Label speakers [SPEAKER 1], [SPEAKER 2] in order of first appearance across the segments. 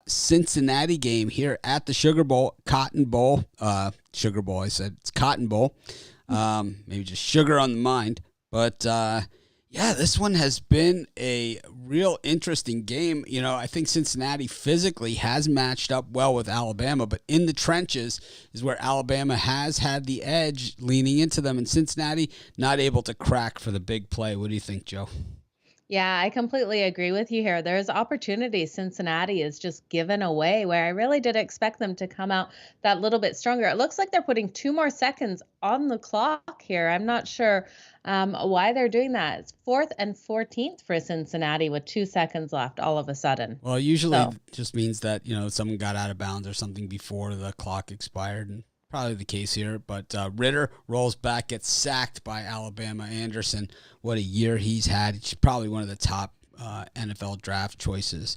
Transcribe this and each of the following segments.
[SPEAKER 1] Cincinnati game here at the Cotton Bowl. Sugar Bowl, I said. It's Cotton Bowl. Maybe just sugar on the mind. But, yeah, this one has been a real interesting game. You know, I think Cincinnati physically has matched up well with Alabama, but in the trenches is where Alabama has had the edge leaning into them, and Cincinnati not able to crack for the big play. What do you think, Joe?
[SPEAKER 2] Yeah, I completely agree with you here. There's opportunities Cincinnati is just given away where I really did expect them to come out that little bit stronger. It looks like they're putting 2 more seconds on the clock here. I'm not sure why they're doing that. It's fourth and 14th for Cincinnati with 2 seconds left all of a sudden.
[SPEAKER 1] Well, usually
[SPEAKER 2] So,
[SPEAKER 1] it just means that, someone got out of bounds or something before the clock expired, and probably the case here. But Ritter rolls back, gets sacked by Alabama. Anderson, what a year he's had. He's probably one of the top NFL draft choices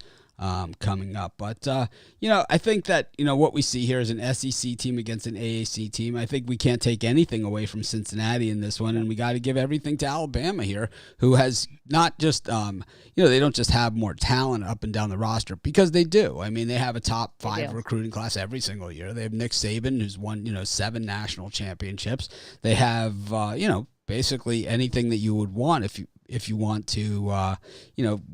[SPEAKER 1] coming up. But, I think that, what we see here is an SEC team against an AAC team. I think we can't take anything away from Cincinnati in this one, and we got to give everything to Alabama here, who has not just, they don't just have more talent up and down the roster, because they do. I mean, they have a top five recruiting class every single year. They have Nick Saban, who's won, 7 national championships. They have, basically anything that you would want if you want to,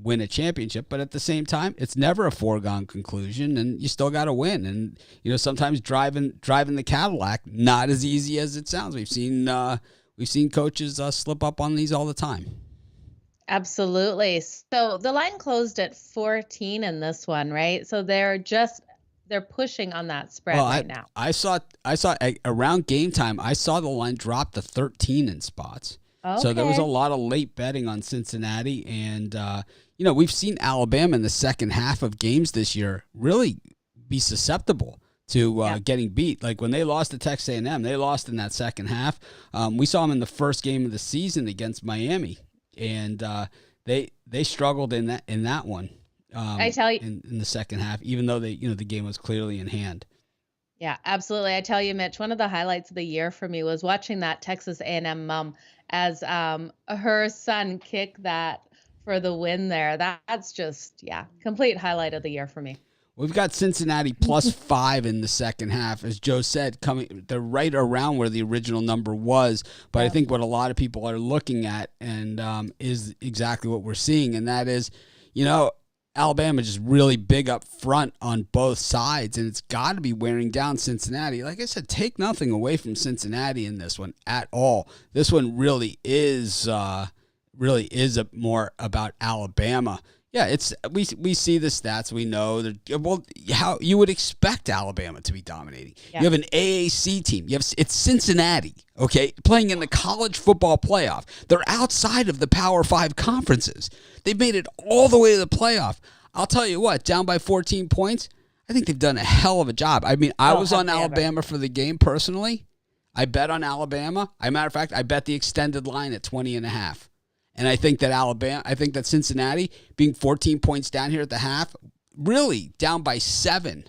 [SPEAKER 1] win a championship. But at the same time, it's never a foregone conclusion, and you still got to win. And sometimes driving the Cadillac not as easy as it sounds. We've seen coaches slip up on these all the time.
[SPEAKER 2] absolutely. So the line closed at 14 in this one, right? So they're pushing on that spread
[SPEAKER 1] Well,
[SPEAKER 2] right now.
[SPEAKER 1] I saw around game time, I saw the line drop to 13 in spots. So there was a
[SPEAKER 2] Okay.
[SPEAKER 1] lot of late betting on Cincinnati, and we've seen Alabama in the second half of games this year really be susceptible to
[SPEAKER 2] Yeah.
[SPEAKER 1] getting beat. Like when they lost to Texas A&M, they lost in that second half. We saw them in the first game of the season against Miami, and they struggled in that one.
[SPEAKER 2] I tell you,
[SPEAKER 1] In the second half, even though the game was clearly in hand.
[SPEAKER 2] yeah, absolutely. I tell you, Mitch, one of the highlights of the year for me was watching that Texas A&M mom as her son kick that for the win there. That's just, yeah, complete highlight of the year for me.
[SPEAKER 1] We've got Cincinnati +5 in the second half, as Joe said. They're right around where the original number was, but I
[SPEAKER 2] Yeah.
[SPEAKER 1] think what a lot of people are looking at and is exactly what we're seeing, and that is, Alabama just really big up front on both sides, and it's got to be wearing down Cincinnati. Like I said, take nothing away from Cincinnati in this one at all. This one really is more about Alabama. Yeah, we see the stats. We know that, well, how you would expect Alabama to be dominating.
[SPEAKER 2] Yeah.
[SPEAKER 1] You have an AAC team. It's Cincinnati, okay, playing in the college football playoff. They're outside of the Power 5 conferences. They've made it all the way to the playoff. I'll tell you what, down by 14 points, I think they've done a hell of a job. I mean, I was
[SPEAKER 2] have
[SPEAKER 1] on
[SPEAKER 2] they ever.
[SPEAKER 1] Alabama for the game personally. I bet on Alabama. As a matter of fact, I bet the extended line at 20.5. And I think that Cincinnati being 14 points down here at the half, really down by 7,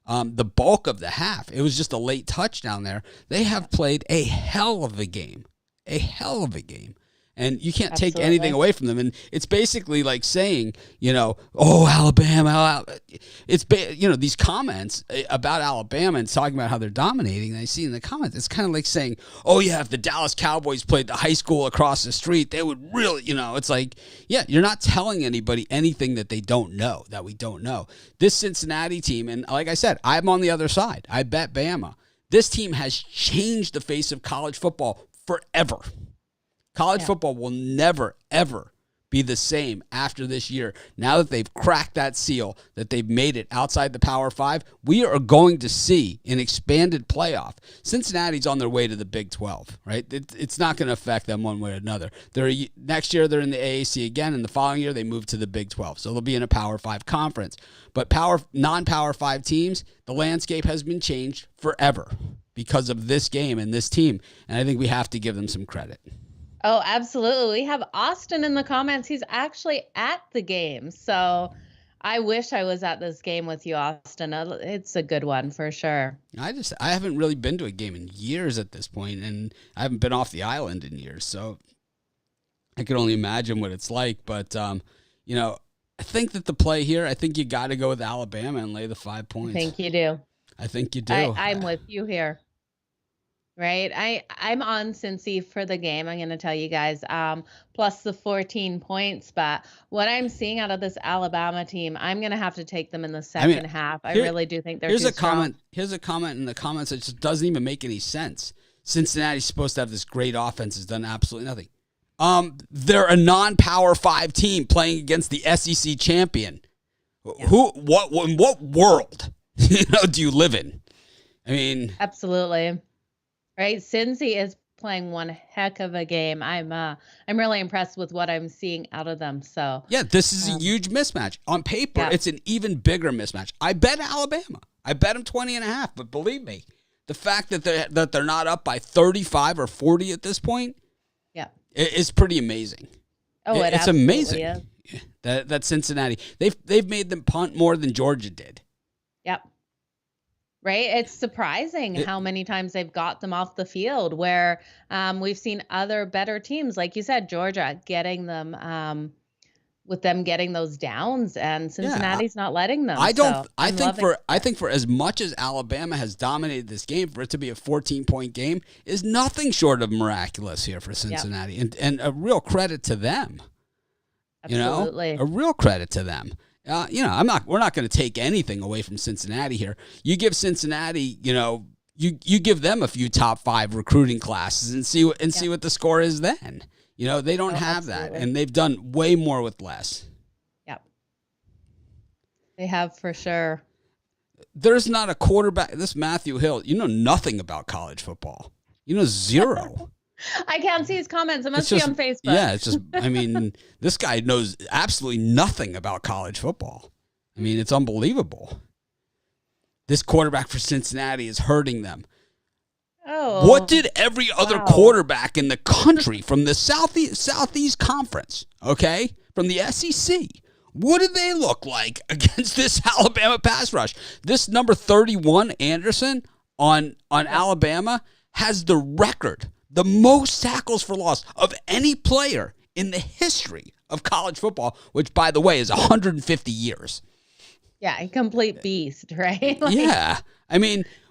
[SPEAKER 1] the bulk of the half. It was just a late touchdown there. They have played a hell of a game. And you can't take anything away from them. And it's basically like saying, oh, Alabama. It's, these comments about Alabama and talking about how they're dominating, I see in the comments, it's kind of like saying, oh, yeah, if the Dallas Cowboys played the high school across the street, they would really, it's like, yeah, you're not telling anybody anything that they don't know, that we don't know. This Cincinnati team, and like I said, I'm on the other side. I bet Bama. This team has changed the face of college football forever. College football will never, ever be the same after this year. Now that they've cracked that seal, that they've made it outside the Power 5, we are going to see an expanded playoff. Cincinnati's on their way to the Big 12, right? It's not going to affect them one way or another. Next year, they're in the AAC again, and the following year, they move to the Big 12. So they'll be in a Power 5 conference. But non-Power 5 teams, the landscape has been changed forever because of this game and this team, and I think we have to give them some credit.
[SPEAKER 2] Oh, absolutely. We have Austin in the comments. He's actually at the game. So I wish I was at this game with you, Austin. It's a good one for sure.
[SPEAKER 1] I haven't really been to a game in years at this point, and I haven't been off the island in years. So I could only imagine what it's like. But, I think that the play here, I think you got to go with Alabama and lay the 5
[SPEAKER 2] I
[SPEAKER 1] points.
[SPEAKER 2] think you do.
[SPEAKER 1] I think you do.
[SPEAKER 2] I'm with you here. Right. I'm on Cincy for the game. I'm going to tell you guys, plus the 14 points. But what I'm seeing out of this Alabama team, I'm going to have to take them in the second half. I really do think they're too strong.
[SPEAKER 1] Here's a comment in the comments that just doesn't even make any sense. Cincinnati's supposed to have this great offense, has done absolutely nothing. They're a non-Power 5 team playing against the SEC champion. Yeah. In what world do you live in? I mean,
[SPEAKER 2] absolutely. Right, Cincy is playing one heck of a game. I'm really impressed with what I'm seeing out of them. So
[SPEAKER 1] yeah, this is a huge mismatch. On paper, it's an even bigger mismatch. I bet Alabama. I bet them 20.5. But believe me, the fact that they're not up by 35 or 40 at this point, is pretty amazing.
[SPEAKER 2] Oh,
[SPEAKER 1] it's amazing.
[SPEAKER 2] Is.
[SPEAKER 1] Yeah, that Cincinnati, they've made them punt more than Georgia did.
[SPEAKER 2] Yep. Right? It's surprising how many times they've got them off the field where we've seen other better teams, like you said, Georgia, getting them with them getting those downs, and Cincinnati's not letting them.
[SPEAKER 1] I think for as much as Alabama has dominated this game, for it to be a 14-point game is nothing short of miraculous here for Cincinnati, and a real credit to them.
[SPEAKER 2] Absolutely.
[SPEAKER 1] A real credit to them. We're not going to take anything away from Cincinnati here. You give Cincinnati, you give them a few top 5 recruiting classes and see what the score is then. They don't have that, and they've done way more with less.
[SPEAKER 2] Yep. They have for sure.
[SPEAKER 1] There's not a quarterback. This Matthew Hill, nothing about college football. Zero.
[SPEAKER 2] I can't see his comments. It must be on Facebook.
[SPEAKER 1] Yeah, it's just, this guy knows absolutely nothing about college football. It's unbelievable. This quarterback for Cincinnati is hurting them.
[SPEAKER 2] Oh.
[SPEAKER 1] What did every other quarterback in the country from the Southeast Conference, from the SEC, what did they look like against this Alabama pass rush? This number 31, Anderson, on Alabama, has the record, the most tackles for loss of any player in the history of college football, which, by the way, is 150 years.
[SPEAKER 2] Yeah, a complete beast, right?
[SPEAKER 1] Yeah.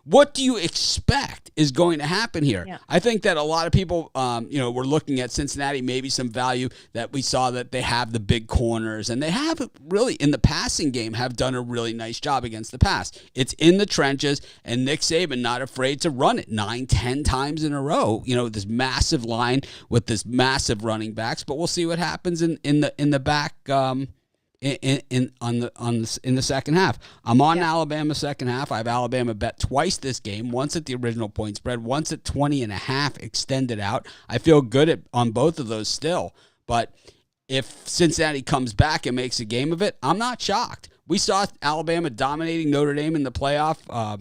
[SPEAKER 1] What do you expect is going to happen here?
[SPEAKER 2] Yeah.
[SPEAKER 1] I think that a lot of people, were looking at Cincinnati, maybe some value that we saw that they have the big corners, and they have really, in the passing game, have done a really nice job against the pass. It's in the trenches, and Nick Saban not afraid to run it 9-10 times in a row. This massive line with this massive running backs, but we'll see what happens in the back. In the second half. I'm on Alabama second half. I have Alabama bet twice this game, once at the original point spread, once at 20.5 extended out. I feel good on both of those still. But if Cincinnati comes back and makes a game of it, I'm not shocked. We saw Alabama dominating Notre Dame in the playoff a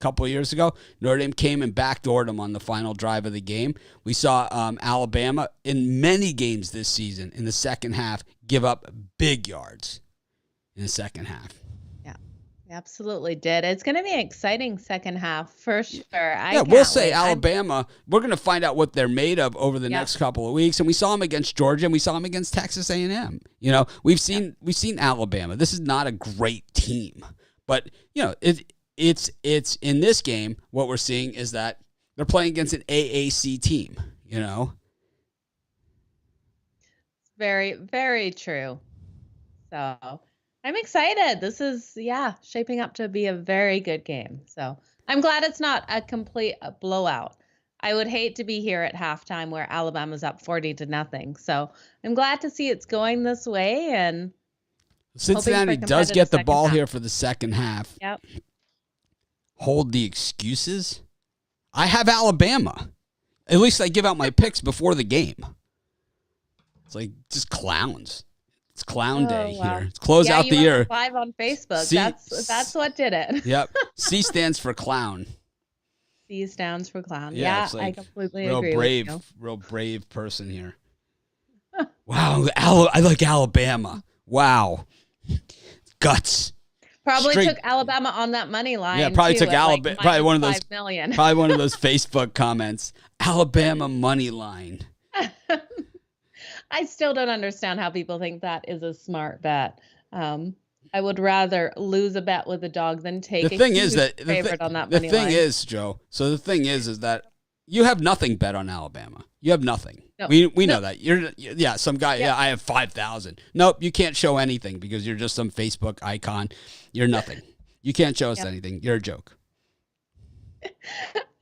[SPEAKER 1] couple of years ago. Notre Dame came and backdoored them on the final drive of the game. We saw Alabama in many games this season in the second half give up big yards in the second half.
[SPEAKER 2] Yeah, absolutely did. It's going to be an exciting second half for sure.
[SPEAKER 1] We'll say Alabama. We're going to find out what they're made of over the next couple of weeks. And we saw them against Georgia, and we saw them against Texas A&M. We've seen Alabama. This is not a great team, but it's in this game. What we're seeing is that they're playing against an AAC team.
[SPEAKER 2] Very, very true. So I'm excited. This is, shaping up to be a very good game. So I'm glad it's not a complete blowout. I would hate to be here at halftime where Alabama's up 40-0. So I'm glad to see it's going this way. And
[SPEAKER 1] Cincinnati does get the ball here for the second half.
[SPEAKER 2] Yep.
[SPEAKER 1] Hold the excuses. I have Alabama. At least I give out my picks before the game. It's like just clowns. It's clown day here. It's close out the year.
[SPEAKER 2] Live on Facebook. That's what did it.
[SPEAKER 1] Yep. C stands for clown.
[SPEAKER 2] C stands for clown. Yeah, I completely agree
[SPEAKER 1] with you. Real brave person here. Wow. I like Alabama. Wow. Guts.
[SPEAKER 2] Probably took Alabama on that money line.
[SPEAKER 1] Yeah, probably took Alabama. Probably one of those.
[SPEAKER 2] $5 million.
[SPEAKER 1] Probably one of those Facebook comments. Alabama money line.
[SPEAKER 2] I still don't understand how people think that is a smart bet. I would rather lose a bet with a dog than
[SPEAKER 1] The
[SPEAKER 2] take a
[SPEAKER 1] thing is
[SPEAKER 2] huge
[SPEAKER 1] that
[SPEAKER 2] favorite on that
[SPEAKER 1] the
[SPEAKER 2] money
[SPEAKER 1] thing
[SPEAKER 2] line.
[SPEAKER 1] is, Joe. So the thing is that you have nothing bet on Alabama. You have nothing.
[SPEAKER 2] No,
[SPEAKER 1] We
[SPEAKER 2] no,
[SPEAKER 1] know that. You're some guy.
[SPEAKER 2] yeah.
[SPEAKER 1] Yeah, I have 5,000. Nope, you can't show anything because you're just some Facebook icon. You're nothing. You can't show us
[SPEAKER 2] Yeah.
[SPEAKER 1] anything. You're a joke.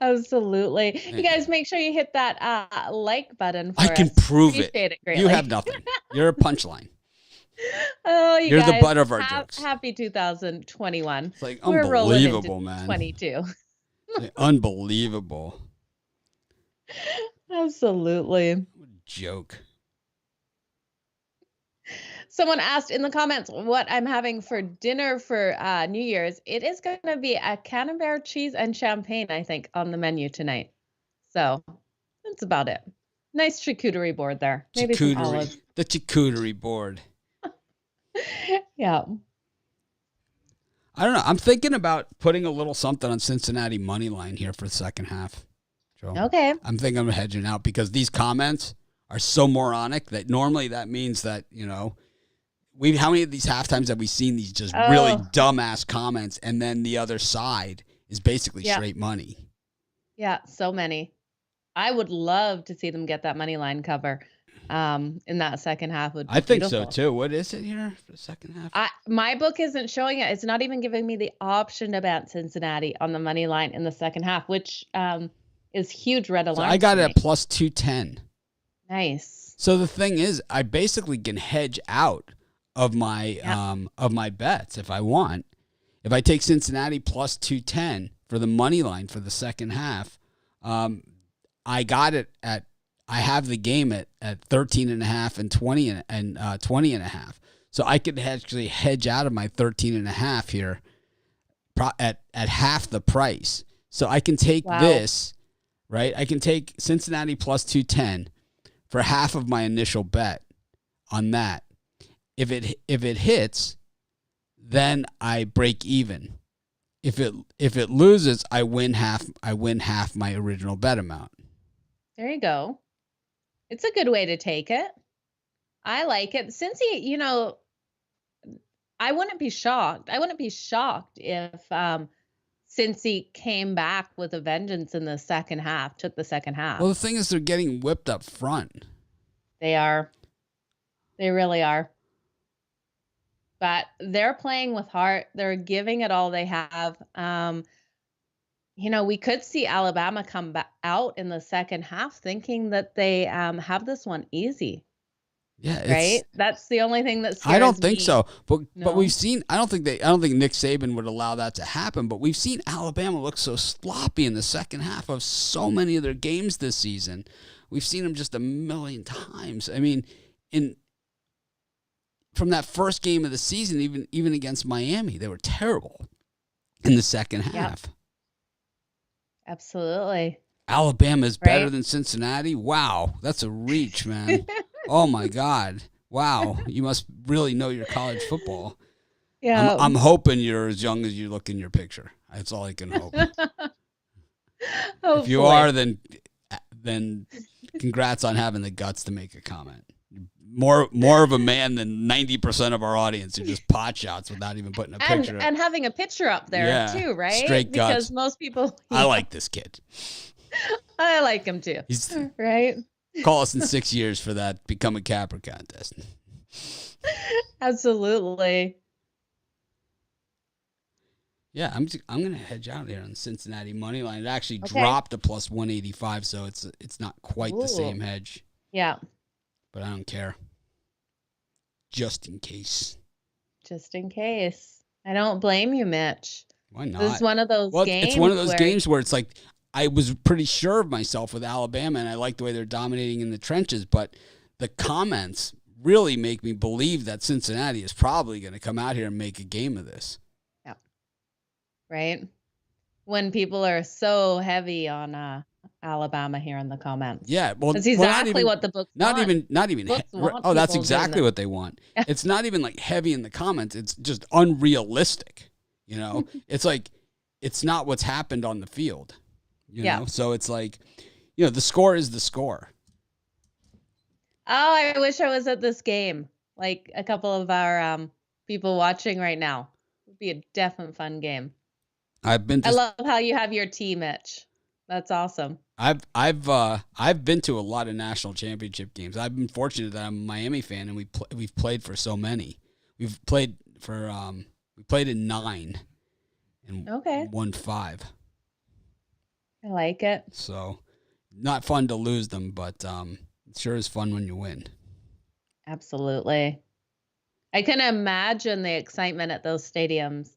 [SPEAKER 2] Absolutely. You guys make sure you hit that like button for
[SPEAKER 1] I can
[SPEAKER 2] us.
[SPEAKER 1] prove it.
[SPEAKER 2] Appreciate it greatly.
[SPEAKER 1] You have nothing. You're a punchline.
[SPEAKER 2] Oh, you
[SPEAKER 1] You're
[SPEAKER 2] guys,
[SPEAKER 1] the butt of our jokes.
[SPEAKER 2] Happy 2021.
[SPEAKER 1] It's like
[SPEAKER 2] We're rolling into
[SPEAKER 1] unbelievable, man.
[SPEAKER 2] 22.
[SPEAKER 1] Like, unbelievable.
[SPEAKER 2] Absolutely.
[SPEAKER 1] What a joke.
[SPEAKER 2] Someone asked in the comments what I'm having for dinner for New Year's. It is going to be a Camembert cheese and champagne, I think, on the menu tonight. So that's about it. Nice charcuterie board there. Maybe some olives.
[SPEAKER 1] The charcuterie board.
[SPEAKER 2] Yeah.
[SPEAKER 1] I don't know. I'm thinking about putting a little something on Cincinnati money line here for the second half. Joe.
[SPEAKER 2] Okay.
[SPEAKER 1] I'm thinking I'm hedging out because these comments are so moronic that normally that means that, how many of these halftimes have we seen these just really dumbass comments, and then the other side is basically straight money?
[SPEAKER 2] Yeah, so many. I would love to see them get that money line cover in that second half. Would be
[SPEAKER 1] I think
[SPEAKER 2] beautiful.
[SPEAKER 1] so too. What is it here for the second half?
[SPEAKER 2] My book isn't showing it. It's not even giving me the option to bet Cincinnati on the money line in the second half, which is huge red alarm.
[SPEAKER 1] So I got it at plus 210.
[SPEAKER 2] Nice.
[SPEAKER 1] So the thing is, I basically can hedge out of my bets if I want. If I take Cincinnati plus 210 for the money line for the second half, I got it at. I have the game at 13.5 and 20 and 20.5. So I could actually hedge out of my 13.5 here at half the price. So I can take this, right? I can take Cincinnati plus 210 for half of my initial bet on that. If it hits, then I break even. If it loses, I win half my original bet amount.
[SPEAKER 2] There you go. It's a good way to take it. I like it. Cincy, I wouldn't be shocked. I wouldn't be shocked if Cincy came back with a vengeance in the second half, took the second half.
[SPEAKER 1] Well, the thing is, they're getting whipped up front.
[SPEAKER 2] They are. They really are. But they're playing with heart. They're giving it all they have. We could see Alabama come back out in the second half thinking that they have this one easy.
[SPEAKER 1] Yeah,
[SPEAKER 2] right. That's the only thing that scares
[SPEAKER 1] I don't think
[SPEAKER 2] me.
[SPEAKER 1] so. But we've seen. I don't think Nick Saban would allow that to happen. But we've seen Alabama look so sloppy in the second half of so many of their games this season. We've seen them just a million times. I mean, from that first game of the season, even against Miami, they were terrible in the second half.
[SPEAKER 2] Yep. Absolutely.
[SPEAKER 1] Alabama is better than Cincinnati. Wow, that's a reach, man. Oh my God. Wow, you must really know your college football.
[SPEAKER 2] Yeah.
[SPEAKER 1] I'm hoping you're as young as you look in your picture. That's all I can hope. If you are, then congrats on having the guts to make a comment. More of a man than 90% of our audience who just pot shots without even putting a picture up.
[SPEAKER 2] And having a picture up there too, right?
[SPEAKER 1] Straight guts.
[SPEAKER 2] Because most people
[SPEAKER 1] I like this kid.
[SPEAKER 2] I like him too. Right?
[SPEAKER 1] Call us in 6 years for that Become a Capper contest.
[SPEAKER 2] Absolutely.
[SPEAKER 1] Yeah, I'm going to hedge out here on the Cincinnati money line. It actually dropped to plus 185, so it's not quite the same hedge.
[SPEAKER 2] Yeah.
[SPEAKER 1] But I don't care. Just in case.
[SPEAKER 2] Just in case. I don't blame you, Mitch.
[SPEAKER 1] Why not?
[SPEAKER 2] This is one of those games.
[SPEAKER 1] It's one of those games where it's like I was pretty sure of myself with Alabama, and I like the way they're dominating in the trenches, but the comments really make me believe that Cincinnati is probably going to come out here and make a game of this.
[SPEAKER 2] Yeah. Right? When people are so heavy on Alabama here in the comments.
[SPEAKER 1] Yeah, well,
[SPEAKER 2] that's exactly what the books
[SPEAKER 1] not
[SPEAKER 2] want.
[SPEAKER 1] Not even. That's exactly what they want. It's not even like heavy in the comments. It's just unrealistic. It's like it's not what's happened on the field. You know, so it's like, the score is the score.
[SPEAKER 2] Oh, I wish I was at this game. Like a couple of our people watching right now. It would be a definite fun game.
[SPEAKER 1] I've been
[SPEAKER 2] I
[SPEAKER 1] to
[SPEAKER 2] love how you have your tea, Mitch. That's awesome.
[SPEAKER 1] I've been to a lot of national championship games. I've been fortunate that I'm a Miami fan, and we've played for so many. We've played for we played in 9 and
[SPEAKER 2] Okay.
[SPEAKER 1] won 5.
[SPEAKER 2] I like it.
[SPEAKER 1] So not fun to lose them, but it sure is fun when you win.
[SPEAKER 2] Absolutely. I can imagine the excitement at those stadiums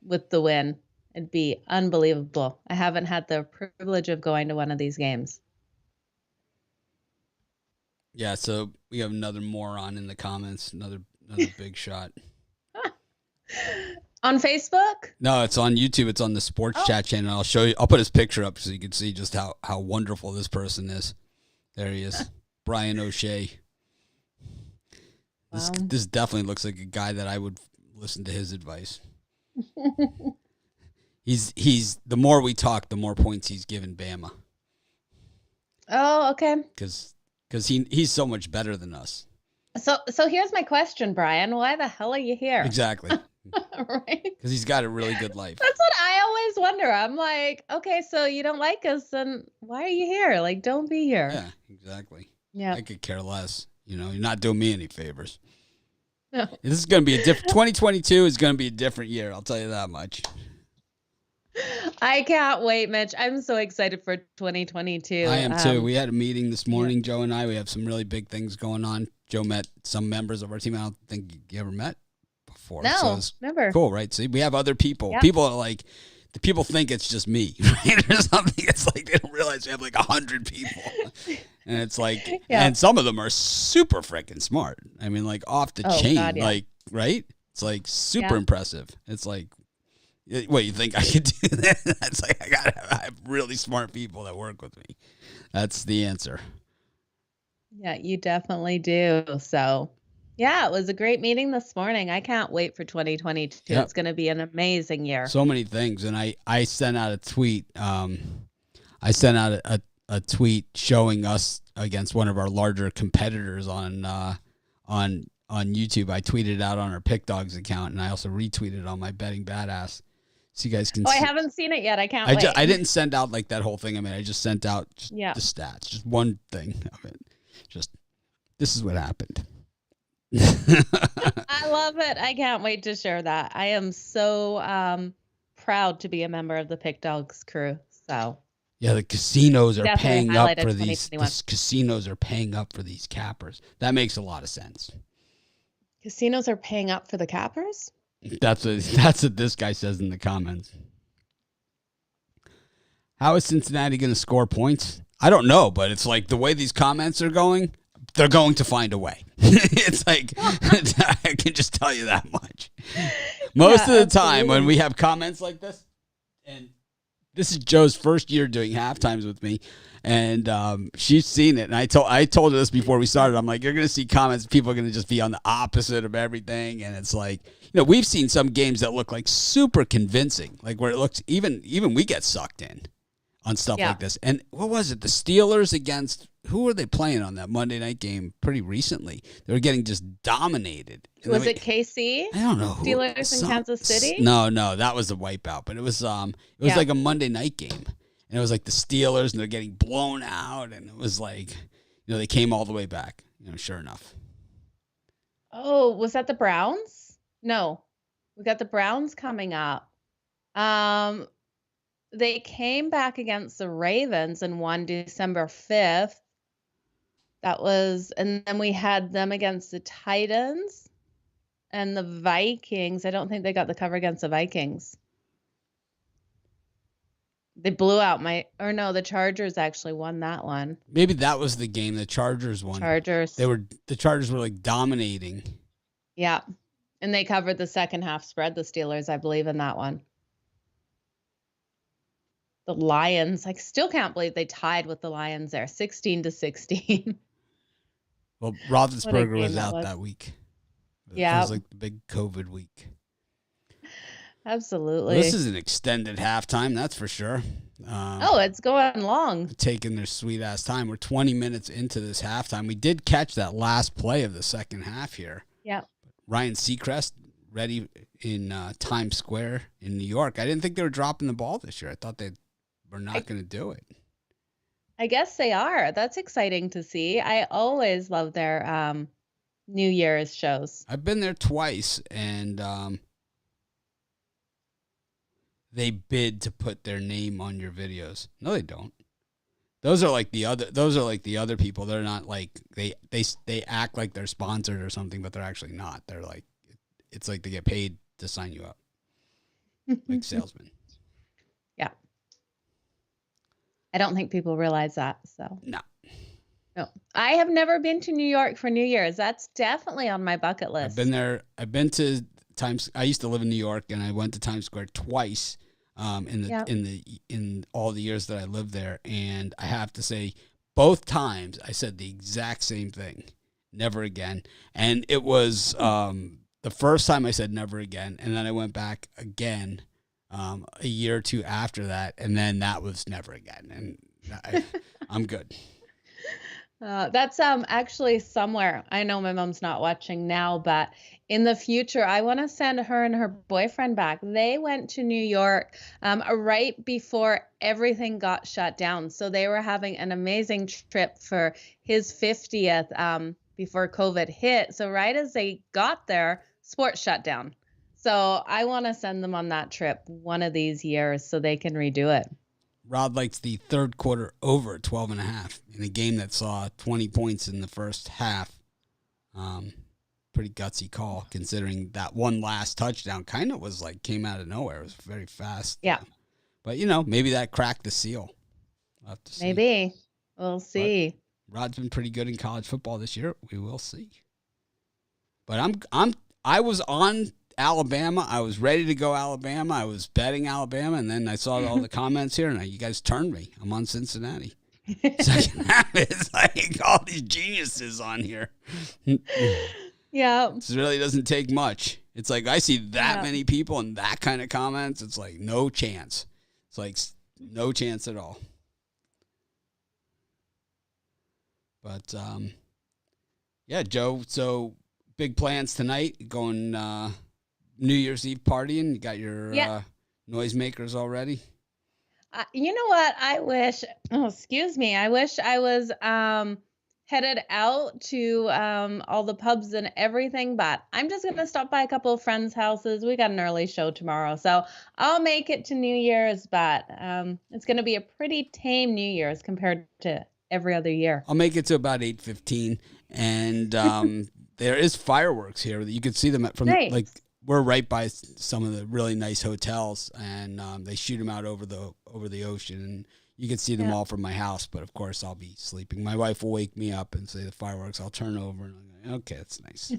[SPEAKER 2] with the win. It'd be unbelievable. I haven't had the privilege of going to one of these games.
[SPEAKER 1] Yeah, so we have another moron in the comments, another big shot.
[SPEAKER 2] On Facebook?
[SPEAKER 1] No, it's on YouTube. It's on the sports chat channel. I'll show you. I'll put his picture up so you can see just how wonderful this person is. There he is, Brian O'Shea. This definitely looks like a guy that I would listen to his advice. He's the more we talk, the more points he's given Bama.
[SPEAKER 2] Oh, okay.
[SPEAKER 1] Because he's so much better than us.
[SPEAKER 2] So here's my question, Brian. Why the hell are you here?
[SPEAKER 1] Exactly.
[SPEAKER 2] Right?
[SPEAKER 1] Because he's got a really good life.
[SPEAKER 2] That's what I always wonder. I'm like, okay, so you don't like us, then why are you here? Like, don't be here.
[SPEAKER 1] Yeah, exactly.
[SPEAKER 2] Yeah.
[SPEAKER 1] I could care less. You're not doing me any favors.
[SPEAKER 2] No.
[SPEAKER 1] This is going to be 2022 is going to be a different year. I'll tell you that much.
[SPEAKER 2] I can't wait, Mitch. I'm so excited for 2022.
[SPEAKER 1] I am too. We had a meeting this morning, Joe and I. We have some really big things going on. Joe met some members of our team I don't think you ever met before.
[SPEAKER 2] No,
[SPEAKER 1] so
[SPEAKER 2] never.
[SPEAKER 1] Cool, right? See, we have other people.
[SPEAKER 2] Yep.
[SPEAKER 1] People are like, the people think it's just me, right? Or something. It's like they don't realize we have like 100 people. And it's like, and some of them are super freaking smart. I mean, like off the chain,
[SPEAKER 2] God,
[SPEAKER 1] like, right? It's like super impressive. It's like, what, you think I could do that? That's like, I have really smart people that work with me. That's the answer.
[SPEAKER 2] Yeah, you definitely do. So, yeah, it was a great meeting this morning. I can't wait for 2022. Yep. It's going to be an amazing year.
[SPEAKER 1] So many things. And I sent out a tweet. I sent out a tweet showing us against one of our larger competitors on YouTube. I tweeted it out on our Pick Dogs account, and I also retweeted it on my Betting Badass. So you guys can see.
[SPEAKER 2] I haven't seen it yet. I can't wait.
[SPEAKER 1] I didn't send out like that whole thing. I mean, I just sent out the stats, just one thing of it. Just, this is what happened.
[SPEAKER 2] I love it. I can't wait to share that. I am so proud to be a member of the Pick Dogs crew. So
[SPEAKER 1] yeah, the casinos are
[SPEAKER 2] definitely
[SPEAKER 1] paying up for these. The casinos are paying up for these cappers. That makes a lot of sense.
[SPEAKER 2] Casinos are paying up for the cappers?
[SPEAKER 1] That's what this guy says in the comments. How is Cincinnati going to score points? I don't know, but it's like the way these comments are going, they're going to find a way. It's like, I can just tell you that much. Most of the time when we have comments like this, and this is Joe's first year doing halftimes with me, and she's seen it. And I told her this before we started. I'm like, you're going to see comments. People are going to just be on the opposite of everything. And it's like, we've seen some games that look like super convincing, like where it looks even we get sucked in on stuff like this. And what was it? The Steelers against, who were they playing on that Monday night game pretty recently? They were getting just dominated. And
[SPEAKER 2] was it KC?
[SPEAKER 1] I don't know.
[SPEAKER 2] Steelers in Kansas City?
[SPEAKER 1] No, that was a wipeout. But it was like a Monday night game. And it was like the Steelers, and they're getting blown out. And it was like, they came all the way back, sure enough.
[SPEAKER 2] Oh, was that the Browns? No. We got the Browns coming up. They came back against the Ravens and won December 5th. And then we had them against the Titans and the Vikings. I don't think they got the cover against the Vikings. They blew out the Chargers actually won that one.
[SPEAKER 1] Maybe that was the game the Chargers won. The Chargers were like dominating.
[SPEAKER 2] Yeah. And they covered the second half spread, the Steelers, I believe, in that one. The Lions, I still can't believe they tied with the Lions there, 16-16.
[SPEAKER 1] Well, Roethlisberger was out that week.
[SPEAKER 2] Yeah.
[SPEAKER 1] It was like the big COVID week.
[SPEAKER 2] Absolutely.
[SPEAKER 1] Well, this is an extended halftime, that's for sure.
[SPEAKER 2] It's going long.
[SPEAKER 1] Taking their sweet ass time. We're 20 minutes into this halftime. We did catch that last play of the second half here.
[SPEAKER 2] Yeah.
[SPEAKER 1] Ryan Seacrest ready in Times Square in New York. I didn't think they were dropping the ball this year. I thought they were not going to do it.
[SPEAKER 2] I guess they are. That's exciting to see. I always love their New Year's shows.
[SPEAKER 1] I've been there twice, and they bid to put their name on your videos. No, they don't. Those are like the other people. They're not like they act like they're sponsored or something, but they're actually not. They're like, it's like they get paid to sign you up, like salesmen.
[SPEAKER 2] Yeah. I don't think people realize that. So
[SPEAKER 1] no.
[SPEAKER 2] I have never been to New York for New Year's. That's definitely on my bucket list.
[SPEAKER 1] I've been there. I've been to Times. I used to live in New York, and I went to Times Square twice. In all the years that I lived there, and I have to say, both times I said the exact same thing: never again. And it was the first time I said never again, and then I went back again a year or two after that, and then that was never again. And I'm good.
[SPEAKER 2] That's actually somewhere. I know my mom's not watching now, but in the future, I want to send her and her boyfriend back. They went to New York right before everything got shut down. So they were having an amazing trip for his 50th before COVID hit. So right as they got there, sports shut down. So I want to send them on that trip one of these years so they can redo it.
[SPEAKER 1] Rod likes the third quarter over 12.5 in a game that saw 20 points in the first half. Pretty gutsy call considering that one last touchdown kind of was like came out of nowhere. It was very fast.
[SPEAKER 2] Yeah.
[SPEAKER 1] But, maybe that cracked the seal. We'll have to see.
[SPEAKER 2] Maybe. We'll see.
[SPEAKER 1] But Rod's been pretty good in college football this year. We will see. But I was on Alabama. I was ready to go Alabama. I was betting Alabama, and then I saw all the comments here, and you guys turned me. I'm on Cincinnati. Second half is like all these geniuses on here.
[SPEAKER 2] Yeah.
[SPEAKER 1] This really doesn't take much. It's like I see that many people and that kind of comments. It's like no chance. It's like no chance at all. But, yeah, Joe, so big plans tonight, going New Year's Eve partying. You got your noisemakers already?
[SPEAKER 2] You know what? I wish I was headed out to all the pubs and everything, but I'm just going to stop by a couple of friends' houses. We got an early show tomorrow, so I'll make it to New Year's, but it's going to be a pretty tame New Year's compared to every other year.
[SPEAKER 1] I'll make it to about 8:15, and there is fireworks here. You can see them from like we're right by some of the really nice hotels, and they shoot them out over the ocean, and you can see them all from my house. But of course, I'll be sleeping. My wife will wake me up and say the fireworks. I'll turn over and I'm like, okay, that's nice.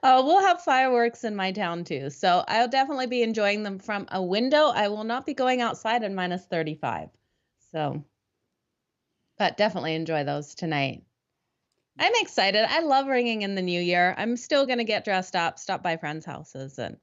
[SPEAKER 2] We'll have fireworks in my town too, so I'll definitely be enjoying them from a window. I will not be going outside in minus 35, so. But definitely enjoy those tonight. I'm excited. I love ringing in the new year. I'm still going to get dressed up, stop by friends' houses, and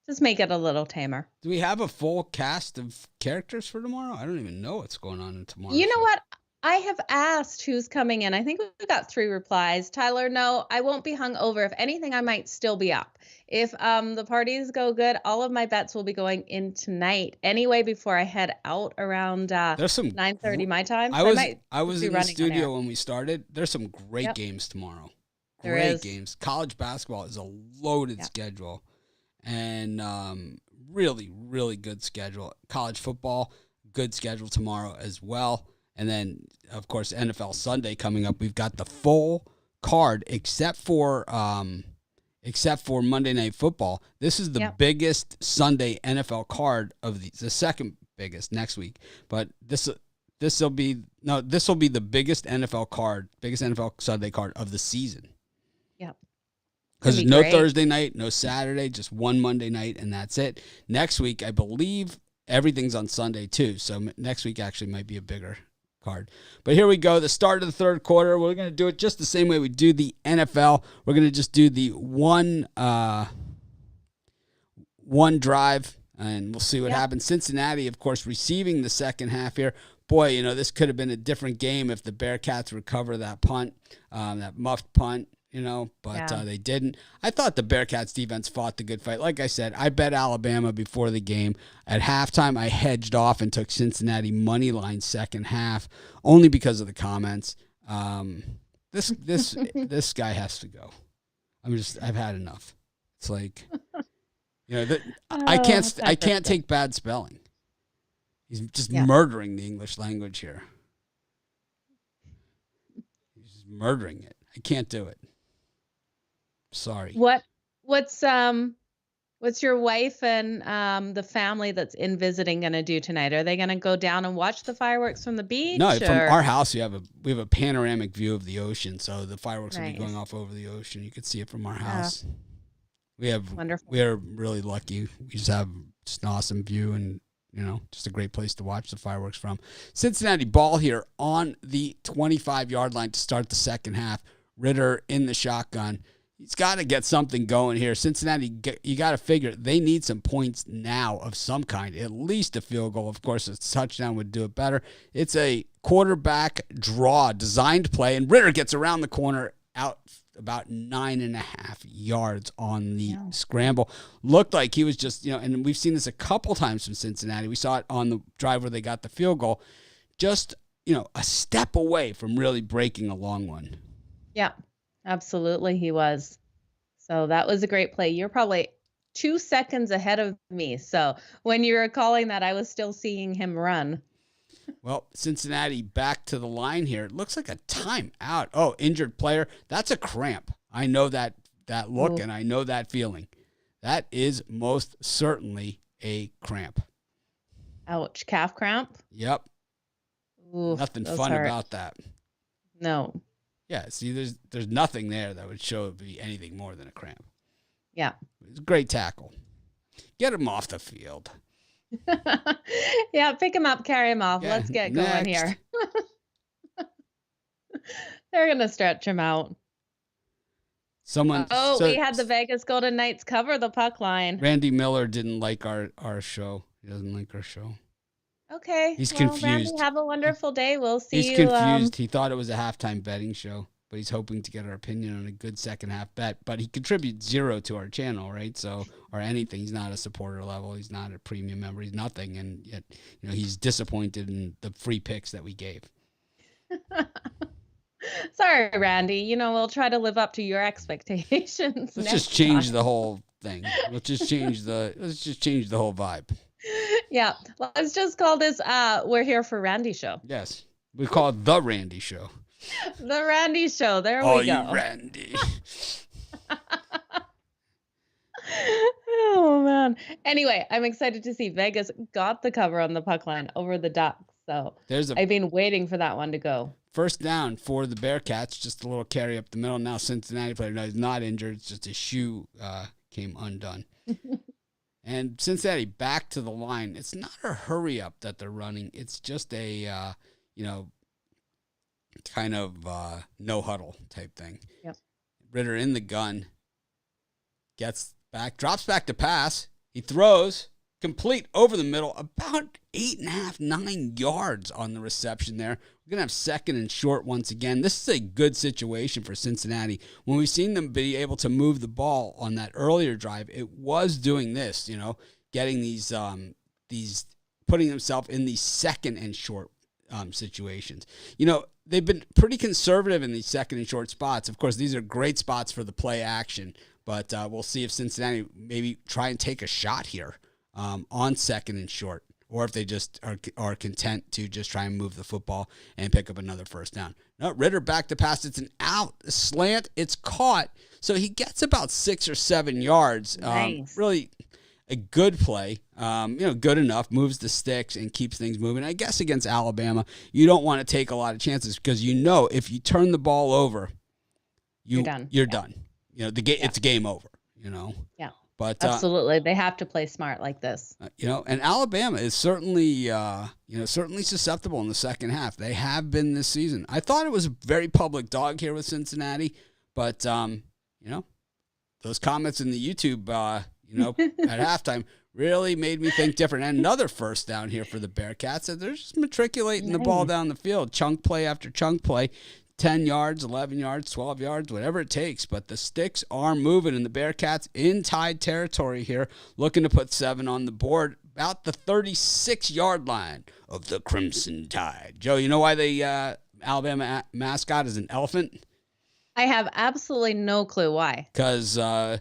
[SPEAKER 2] just make it a little tamer.
[SPEAKER 1] Do we have a full cast of characters for tomorrow? I don't even know what's going on in tomorrow.
[SPEAKER 2] You know what? I have asked who's coming in. I think we got 3 replies. Tyler, no, I won't be hungover. If anything, I might still be up. If the parties go good, all of my bets will be going in tonight. Anyway, before I head out around 9:30 my time.
[SPEAKER 1] I was in the studio when we started. There's some great games tomorrow. Great games. College basketball is a loaded schedule, and really, really good schedule. College football, good schedule tomorrow as well. And then, of course, NFL Sunday coming up. We've got the full card, except for Monday Night Football. This is the biggest Sunday NFL card of the second biggest next week. But this will be the biggest NFL Sunday card of the season.
[SPEAKER 2] Yep.
[SPEAKER 1] Because there's no Thursday night, no Saturday, just one Monday night, and that's it. Next week, I believe everything's on Sunday too. So next week actually might be a bigger card. But here we go, the start of the third quarter. We're going to do it just the same way we do the NFL. We're going to just do the one drive, and we'll see what happens. Cincinnati, of course, receiving the second half here. Boy, this could have been a different game if the Bearcats recover that punt, that muffed punt. but
[SPEAKER 2] Yeah.
[SPEAKER 1] they didn't. I thought the Bearcats defense fought the good fight. Like I said, I bet Alabama before the game. At halftime, I hedged off and took Cincinnati money line second half, only because of the comments. This guy has to go. I've had enough. It's like, I can't take bad spelling. He's just murdering the English language here. He's just murdering it. I can't do it. Sorry.
[SPEAKER 2] What's your wife and the family that's in visiting going to do tonight? Are they going to go down and watch the fireworks from the beach?
[SPEAKER 1] No, from our house we have a panoramic view of the ocean, so the fireworks will be going off over the ocean. You can see it from our house. We are really lucky. We just have just an awesome view and just a great place to watch the fireworks from. Cincinnati ball here on the 25-yard line to start the second half. Ritter in the shotgun. He's got to get something going here. Cincinnati, you got to figure they need some points now of some kind, at least a field goal. Of course, a touchdown would do it better. It's a quarterback draw, designed play, and Ritter gets around the corner out about 9.5 yards on the scramble. Looked like he was just, and we've seen this a couple times from Cincinnati. We saw it on the drive where they got the field goal. Just, a step away from really breaking a long one.
[SPEAKER 2] Yeah. Absolutely, he was. So that was a great play. You're probably 2 seconds ahead of me. So when you were calling that, I was still seeing him run.
[SPEAKER 1] Well, Cincinnati back to the line here. It looks like a timeout. Oh, injured player. That's a cramp. I know that look, and I know that feeling. That is most certainly a cramp.
[SPEAKER 2] Ouch. Calf cramp?
[SPEAKER 1] Yep.
[SPEAKER 2] Ooh,
[SPEAKER 1] nothing fun about that.
[SPEAKER 2] No.
[SPEAKER 1] Yeah, see, there's nothing there that would show it be anything more than a cramp.
[SPEAKER 2] Yeah.
[SPEAKER 1] It's a great tackle. Get him off the field.
[SPEAKER 2] Yeah, pick him up, carry him off.
[SPEAKER 1] Yeah,
[SPEAKER 2] Let's get going
[SPEAKER 1] next.
[SPEAKER 2] here. They're going to stretch him out. We had the Vegas Golden Knights cover the puck line.
[SPEAKER 1] Randy Miller didn't like our show. He doesn't like our show.
[SPEAKER 2] Okay.
[SPEAKER 1] He's confused.
[SPEAKER 2] Randy, have a wonderful day. We'll see you.
[SPEAKER 1] He's confused. He thought it was a halftime betting show, but he's hoping to get our opinion on a good second half bet. But he contributes 0 to our channel, right? So, or anything. He's not a supporter level. He's not a premium member. He's nothing. And yet, he's disappointed in the free picks that we gave.
[SPEAKER 2] Sorry, Randy. We'll try to live up to your expectations.
[SPEAKER 1] Let's just change the whole thing. Let's just change the whole vibe.
[SPEAKER 2] Yeah. Let's just call this We're Here for Randy Show.
[SPEAKER 1] Yes. We call it The Randy Show.
[SPEAKER 2] The Randy Show. There we go.
[SPEAKER 1] Oh, you Randy.
[SPEAKER 2] Oh, man. Anyway, I'm excited to see Vegas got the cover on the puck line over the Ducks. So I've been waiting for that one to go.
[SPEAKER 1] First down for the Bearcats. Just a little carry up the middle. Now Cincinnati player. No, he's not injured. It's just his shoe came undone. And Cincinnati back to the line. It's not a hurry up that they're running. It's just a, kind of no huddle type thing.
[SPEAKER 2] Yep.
[SPEAKER 1] Ritter in the gun. Gets back, drops back to pass. He throws complete over the middle, about 8.5, 9 yards on the reception there. We're going to have second and short once again. This is a good situation for Cincinnati. When we've seen them be able to move the ball on that earlier drive, it was doing this, getting these putting themselves in these second and short situations. They've been pretty conservative in these second and short spots. Of course, these are great spots for the play action, but we'll see if Cincinnati maybe try and take a shot here on second and short, or if they just are content to just try and move the football and pick up another first down. No, Ritter back to pass. It's an out slant. It's caught. So he gets about 6 or 7 yards.
[SPEAKER 2] Nice.
[SPEAKER 1] Really a good play. Good enough. Moves the sticks and keeps things moving. I guess against Alabama, you don't want to take a lot of chances because if you turn the ball over, you're done. It's game over.
[SPEAKER 2] Yeah.
[SPEAKER 1] But
[SPEAKER 2] absolutely, they have to play smart like this.
[SPEAKER 1] And Alabama is certainly susceptible in the second half. They have been this season. I thought it was a very public dog here with Cincinnati, but those comments in the YouTube, at halftime really made me think different. And another first down here for the Bearcats. They're just matriculating the ball down the field, chunk play after chunk play. 10 yards, 11 yards, 12 yards, whatever it takes. But the sticks are moving, and the Bearcats in Tide territory here, looking to put 7 on the board, about the 36-yard line of the Crimson Tide. Joe, you know why the Alabama mascot is an elephant?
[SPEAKER 2] I have absolutely no clue why.
[SPEAKER 1] Because I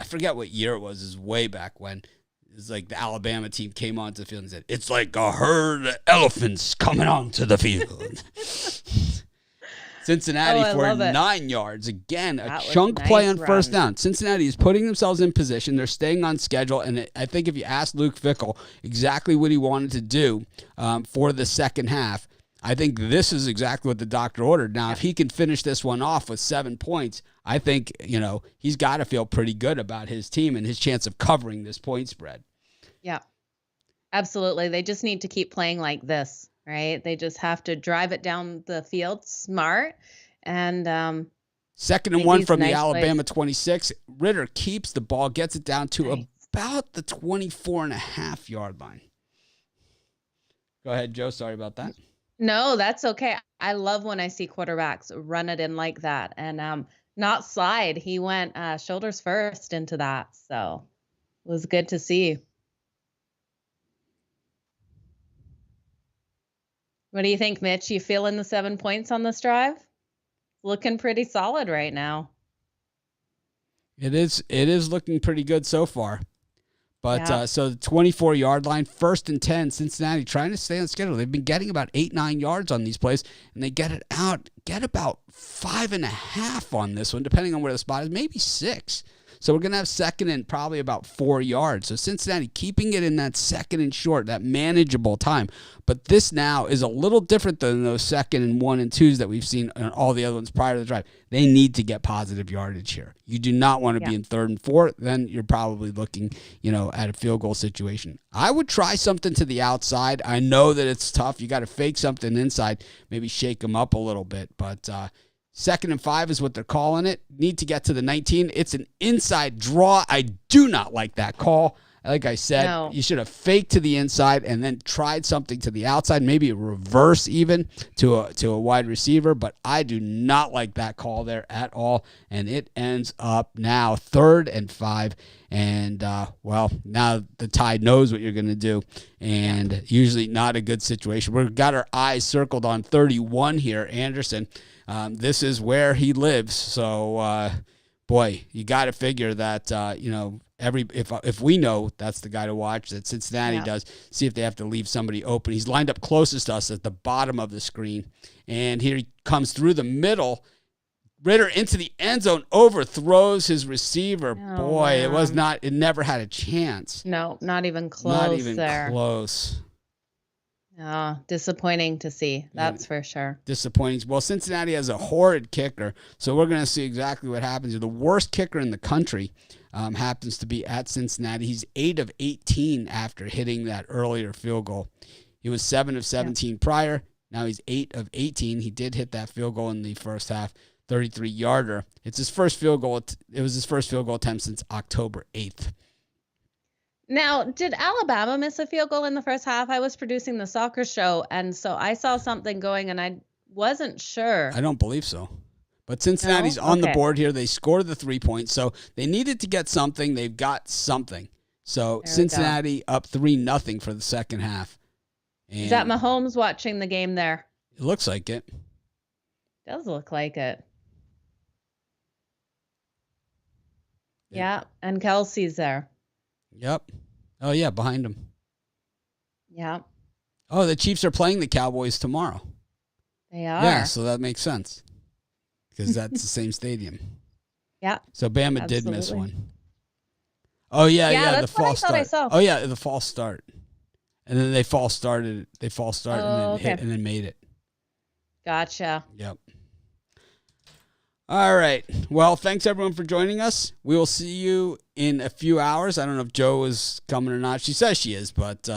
[SPEAKER 1] forget what year it was. It was way back when. It's like the Alabama team came onto the field and said, "It's like a herd of elephants coming onto the field." Cincinnati for 9 yards. Again, a chunk play on first down. Cincinnati is putting themselves in position. They're staying on schedule. And I think if you ask Luke Fickell exactly what he wanted to do for the second half, I think this is exactly what the doctor ordered. Now, if he can finish this one off with 7 points, I think, he's got to feel pretty good about his team and his chance of covering this point spread.
[SPEAKER 2] Yeah, absolutely. They just need to keep playing like this, right? They just have to drive it down the field smart. And
[SPEAKER 1] 2nd and 1 from the Alabama 26. Ritter keeps the ball, gets it down to about the 24.5-yard line. Go ahead, Joe. Sorry about that.
[SPEAKER 2] No, that's okay. I love when I see quarterbacks run it in like that and not slide. He went shoulders first into that. So it was good to see. What do you think, Mitch? You feeling the 7 points on this drive? Looking pretty solid right now.
[SPEAKER 1] It is looking pretty good so far. But so the 24-yard line, 1st and 10, Cincinnati trying to stay on schedule. They've been getting about 8-9 yards on these plays, and they get about 5.5 on this one, depending on where the spot is, maybe 6. So we're going to have 2nd and probably about 4 yards. So Cincinnati keeping it in that 2nd and short, that manageable time. But this now is a little different than those 2nd and 1 and 2s that we've seen on all the other ones prior to the drive. They need to get positive yardage here. You do not want to be in 3rd and 4. Then you're probably looking, at a field goal situation. I would try something to the outside. I know that it's tough. You got to fake something inside, maybe shake them up a little bit. But 2nd and 5 is what they're calling it. Need to get to the 19. It's an inside draw. I do not like that call. Like I said, You should have faked to the inside and then tried something to the outside, maybe a reverse even to a wide receiver. But I do not like that call there at all. And it ends up now 3rd and 5. And, now the Tide knows what you're going to do. And usually not a good situation. We've got our eyes circled on 31 here, Anderson. This is where he lives. So, you got to figure that, if we know that's the guy to watch, that Cincinnati does, see if they have to leave somebody open. He's lined up closest to us at the bottom of the screen. And here he comes through the middle. Ritter into the end zone, overthrows his receiver. It never had a chance.
[SPEAKER 2] No, not even close there.
[SPEAKER 1] Close.
[SPEAKER 2] Oh, disappointing to see. That's for sure.
[SPEAKER 1] Disappointing. Well, Cincinnati has a horrid kicker, so we're going to see exactly what happens here. The worst kicker in the country happens to be at Cincinnati. He's 8 of 18 after hitting that earlier field goal. He was 7 of 17 prior. Now he's 8 of 18. He did hit that field goal in the first half, 33-yarder. It's his first field goal. It was his first field goal attempt since October 8th.
[SPEAKER 2] Now, did Alabama miss a field goal in the first half? I was producing the soccer show, and so I saw something going, and I wasn't sure.
[SPEAKER 1] I don't believe so. But Cincinnati's on the board here. They scored the 3 points, so they needed to get something. They've got something. So Cincinnati up 3-0 for the second half. And
[SPEAKER 2] is that Mahomes watching the game there?
[SPEAKER 1] It looks like it.
[SPEAKER 2] Does look like it. Yeah, and Kelsey's there.
[SPEAKER 1] Yep. Oh, yeah, behind him.
[SPEAKER 2] Yeah.
[SPEAKER 1] Oh, the Chiefs are playing the Cowboys tomorrow.
[SPEAKER 2] They are.
[SPEAKER 1] Yeah, so that makes sense because that's the same stadium.
[SPEAKER 2] Yeah.
[SPEAKER 1] So Bama did miss one. Oh, yeah, the false start. I saw. Oh, yeah, the false start. And then they false started and then hit and then made it.
[SPEAKER 2] Gotcha.
[SPEAKER 1] Yep. All right. Well, thanks everyone for joining us. We will see you in a few hours. I don't know if Joe is coming or not. She says she is, but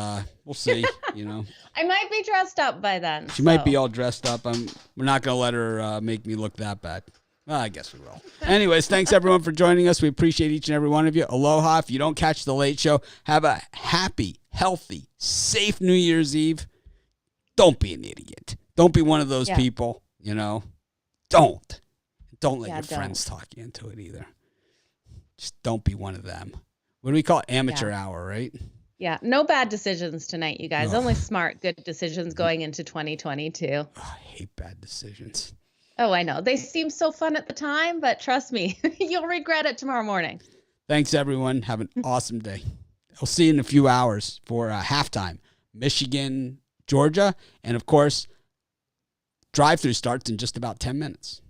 [SPEAKER 1] we'll see.
[SPEAKER 2] I might be dressed up by then.
[SPEAKER 1] She might be all dressed up. We're not going to let her make me look that bad. Well, I guess we will. Anyways, thanks everyone for joining us. We appreciate each and every one of you. Aloha. If you don't catch the late show, have a happy, healthy, safe New Year's Eve. Don't be an idiot. Don't be one of those people. You know, don't let
[SPEAKER 2] Yeah,
[SPEAKER 1] your
[SPEAKER 2] don't.
[SPEAKER 1] friends talk you into it either. Just don't be one of them. What do we call it? Amateur hour, right?
[SPEAKER 2] Yeah, no bad decisions tonight, you guys.
[SPEAKER 1] Ugh.
[SPEAKER 2] Only smart, good decisions going into 2022.
[SPEAKER 1] Oh, I hate bad decisions.
[SPEAKER 2] Oh, I know. They seem so fun at the time, but trust me, you'll regret it tomorrow morning.
[SPEAKER 1] Thanks, everyone. Have an awesome day. I'll see you in a few hours for halftime. Michigan, Georgia, and of course, drive-through starts in just about 10 minutes.